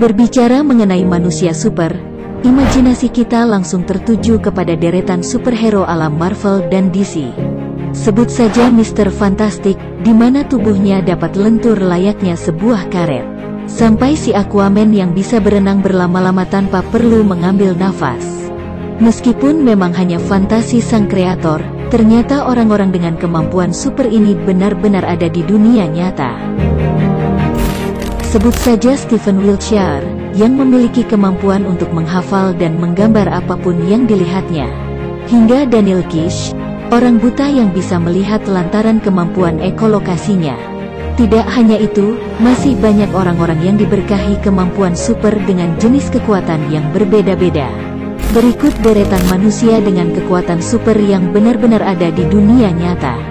Berbicara mengenai manusia super, imajinasi kita langsung tertuju kepada deretan superhero alam Marvel dan DC. Sebut saja Mr. Fantastic, di mana tubuhnya dapat lentur layaknya sebuah karet. Sampai si Aquaman yang bisa berenang berlama-lama tanpa perlu mengambil nafas. Meskipun memang hanya fantasi sang kreator, ternyata orang-orang dengan kemampuan super ini benar-benar ada di dunia nyata. Sebut saja Stephen Wiltshire, yang memiliki kemampuan untuk menghafal dan menggambar apapun yang dilihatnya. Hingga Daniel Kish, orang buta yang bisa melihat lantaran kemampuan ekolokasinya. Tidak hanya itu, masih banyak orang-orang yang diberkahi kemampuan super dengan jenis kekuatan yang berbeda-beda. Berikut deretan manusia dengan kekuatan super yang benar-benar ada di dunia nyata.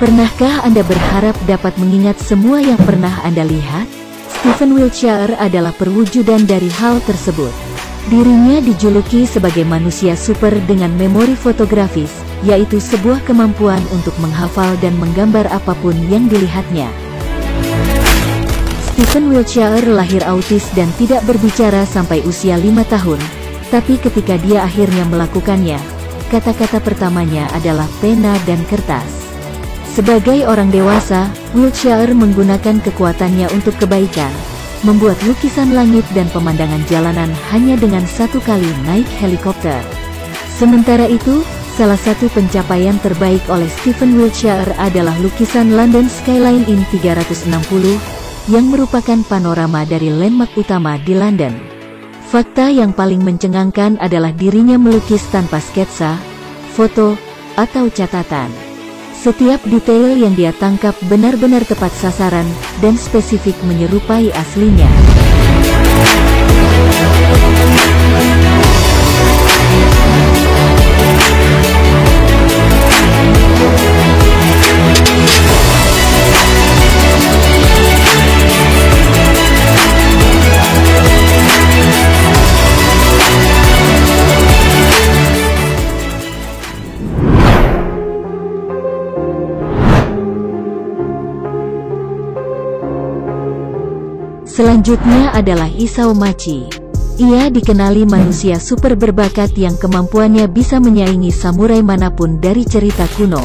Pernahkah Anda berharap dapat mengingat semua yang pernah Anda lihat? Stephen Wiltshire adalah perwujudan dari hal tersebut. Dirinya dijuluki sebagai manusia super dengan memori fotografis, yaitu sebuah kemampuan untuk menghafal dan menggambar apapun yang dilihatnya. Stephen Wiltshire lahir autis dan tidak berbicara sampai usia 5 tahun, tapi ketika dia akhirnya melakukannya, kata-kata pertamanya adalah pena dan kertas. Sebagai orang dewasa, Wiltshire menggunakan kekuatannya untuk kebaikan, membuat lukisan langit dan pemandangan jalanan hanya dengan satu kali naik helikopter. Sementara itu, salah satu pencapaian terbaik oleh Stephen Wiltshire adalah lukisan London Skyline in 360, yang merupakan panorama dari landmark utama di London. Fakta yang paling mencengangkan adalah dirinya melukis tanpa sketsa, foto, atau catatan. Setiap detail yang dia tangkap benar-benar tepat sasaran, dan spesifik menyerupai aslinya. Selanjutnya adalah Isao Machi. Ia dikenali manusia super berbakat yang kemampuannya bisa menyaingi samurai manapun dari cerita kuno.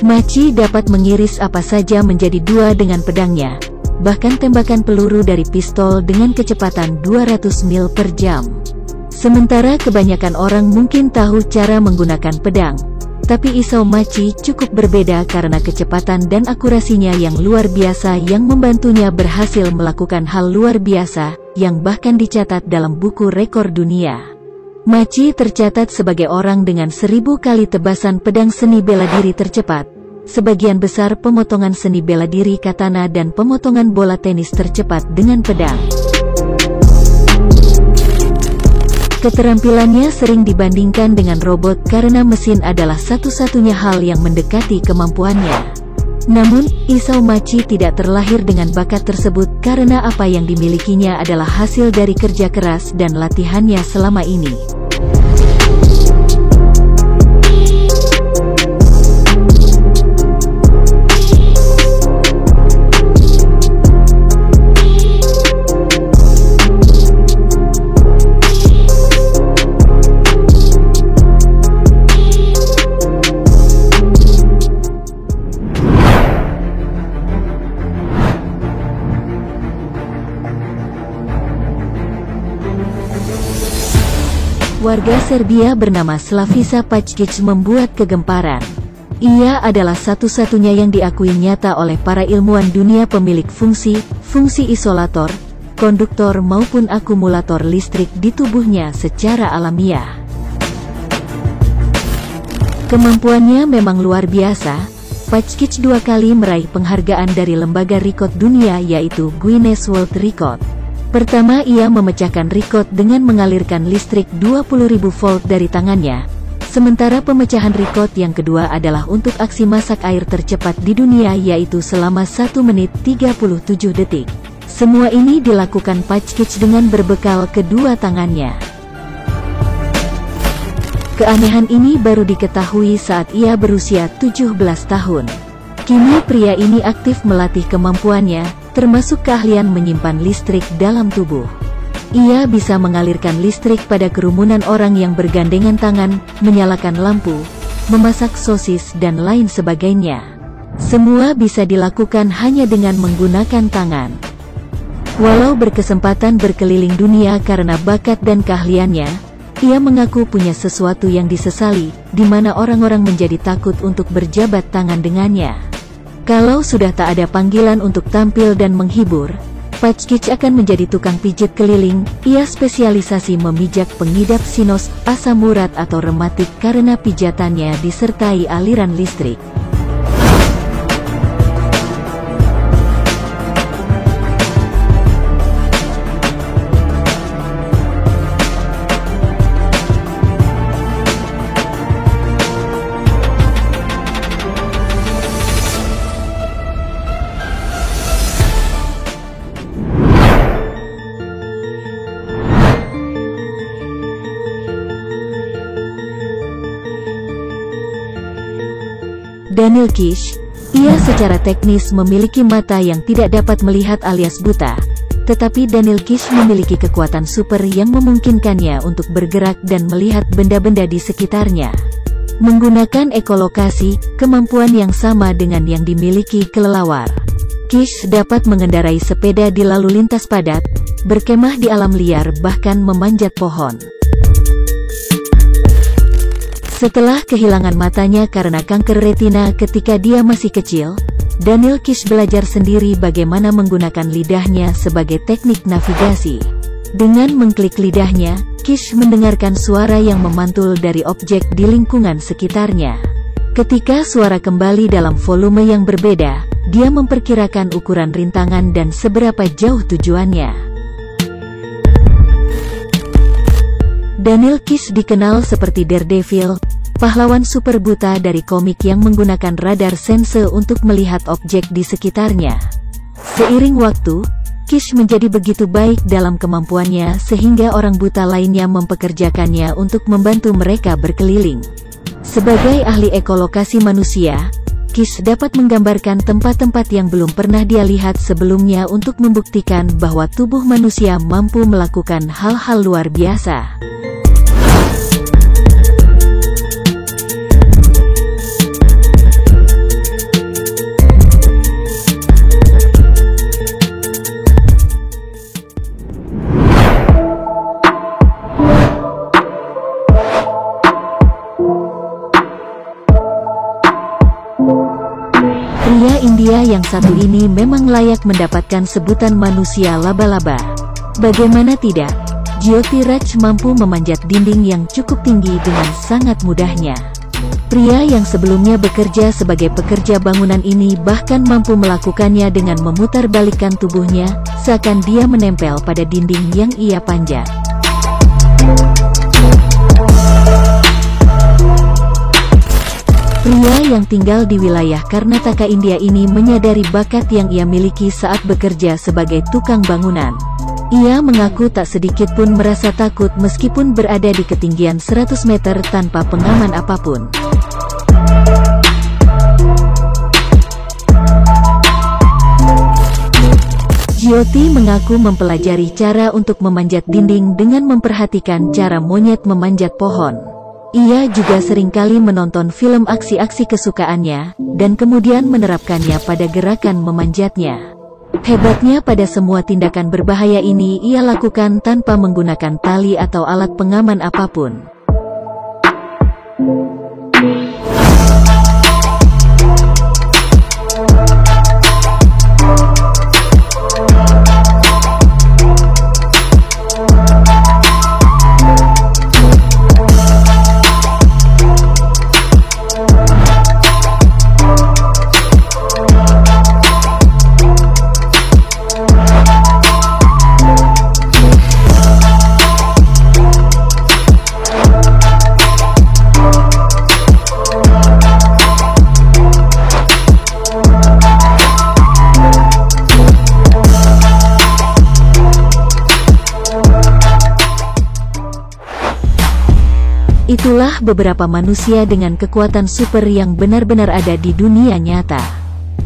Machi dapat mengiris apa saja menjadi dua dengan pedangnya, bahkan tembakan peluru dari pistol dengan kecepatan 200 mil per jam. Sementara kebanyakan orang mungkin tahu cara menggunakan pedang, tapi Isao Machi cukup berbeda karena kecepatan dan akurasinya yang luar biasa yang membantunya berhasil melakukan hal luar biasa, yang bahkan dicatat dalam buku rekor dunia. Machi tercatat sebagai orang dengan 1000 kali tebasan pedang seni bela diri tercepat, sebagian besar pemotongan seni bela diri katana dan pemotongan bola tenis tercepat dengan pedang. Keterampilannya sering dibandingkan dengan robot karena mesin adalah satu-satunya hal yang mendekati kemampuannya. Namun, Isao Machi tidak terlahir dengan bakat tersebut karena apa yang dimilikinya adalah hasil dari kerja keras dan latihannya selama ini. Warga Serbia bernama Slavica Pajkic membuat kegemparan. Ia adalah satu-satunya yang diakui nyata oleh para ilmuwan dunia pemilik fungsi isolator, konduktor maupun akumulator listrik di tubuhnya secara alamiah. Kemampuannya memang luar biasa. Pajkic 2 kali meraih penghargaan dari lembaga rekor dunia yaitu Guinness World Record. Pertama, ia memecahkan rekor dengan mengalirkan listrik 20.000 volt dari tangannya. Sementara pemecahan rekor yang kedua adalah untuk aksi masak air tercepat di dunia yaitu selama 1 menit 37 detik. Semua ini dilakukan Pachkich dengan berbekal kedua tangannya. Keanehan ini baru diketahui saat ia berusia 17 tahun. Kini pria ini aktif melatih kemampuannya, termasuk keahlian menyimpan listrik dalam tubuh. Ia bisa mengalirkan listrik pada kerumunan orang yang bergandengan tangan, menyalakan lampu, memasak sosis dan lain sebagainya. Semua bisa dilakukan hanya dengan menggunakan tangan. Walau berkesempatan berkeliling dunia karena bakat dan keahliannya, ia mengaku punya sesuatu yang disesali, di mana orang-orang menjadi takut untuk berjabat tangan dengannya. Kalau sudah tak ada panggilan untuk tampil dan menghibur, Pachkich akan menjadi tukang pijit keliling. Ia spesialisasi memijak pengidap sinus, asam urat atau rematik karena pijatannya disertai aliran listrik. Daniel Kish, ia secara teknis memiliki mata yang tidak dapat melihat alias buta, tetapi Daniel Kish memiliki kekuatan super yang memungkinkannya untuk bergerak dan melihat benda-benda di sekitarnya. Menggunakan ekolokasi, kemampuan yang sama dengan yang dimiliki kelelawar. Kish dapat mengendarai sepeda di lalu lintas padat, berkemah di alam liar bahkan memanjat pohon. Setelah kehilangan matanya karena kanker retina ketika dia masih kecil, Daniel Kish belajar sendiri bagaimana menggunakan lidahnya sebagai teknik navigasi. Dengan mengklik lidahnya, Kish mendengarkan suara yang memantul dari objek di lingkungan sekitarnya. Ketika suara kembali dalam volume yang berbeda, dia memperkirakan ukuran rintangan dan seberapa jauh tujuannya. Daniel Kish dikenal seperti Daredevil, pahlawan super buta dari komik yang menggunakan radar sense untuk melihat objek di sekitarnya. Seiring waktu, Kish menjadi begitu baik dalam kemampuannya sehingga orang buta lainnya mempekerjakannya untuk membantu mereka berkeliling. Sebagai ahli ekolokasi manusia, Kish dapat menggambarkan tempat-tempat yang belum pernah dia lihat sebelumnya untuk membuktikan bahwa tubuh manusia mampu melakukan hal-hal luar biasa. Pria India yang satu ini memang layak mendapatkan sebutan manusia laba-laba. Bagaimana tidak, Jyoti Raj mampu memanjat dinding yang cukup tinggi dengan sangat mudahnya. Pria yang sebelumnya bekerja sebagai pekerja bangunan ini bahkan mampu melakukannya dengan memutarbalikkan tubuhnya, seakan dia menempel pada dinding yang ia panjat. Pria yang tinggal di wilayah Karnataka India ini menyadari bakat yang ia miliki saat bekerja sebagai tukang bangunan. Ia mengaku tak sedikit pun merasa takut meskipun berada di ketinggian 100 meter tanpa pengaman apapun. Jyoti mengaku mempelajari cara untuk memanjat dinding dengan memperhatikan cara monyet memanjat pohon. Ia juga seringkali menonton film aksi-aksi kesukaannya, dan kemudian menerapkannya pada gerakan memanjatnya. Hebatnya pada semua tindakan berbahaya ini ia lakukan tanpa menggunakan tali atau alat pengaman apapun. Itulah beberapa manusia dengan kekuatan super yang benar-benar ada di dunia nyata.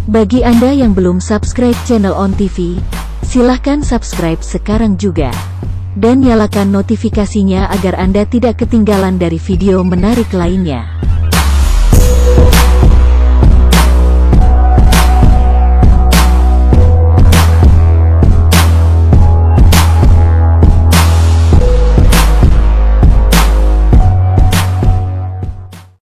Bagi Anda yang belum subscribe channel On TV, silahkan subscribe sekarang juga. Dan nyalakan notifikasinya agar Anda tidak ketinggalan dari video menarik lainnya.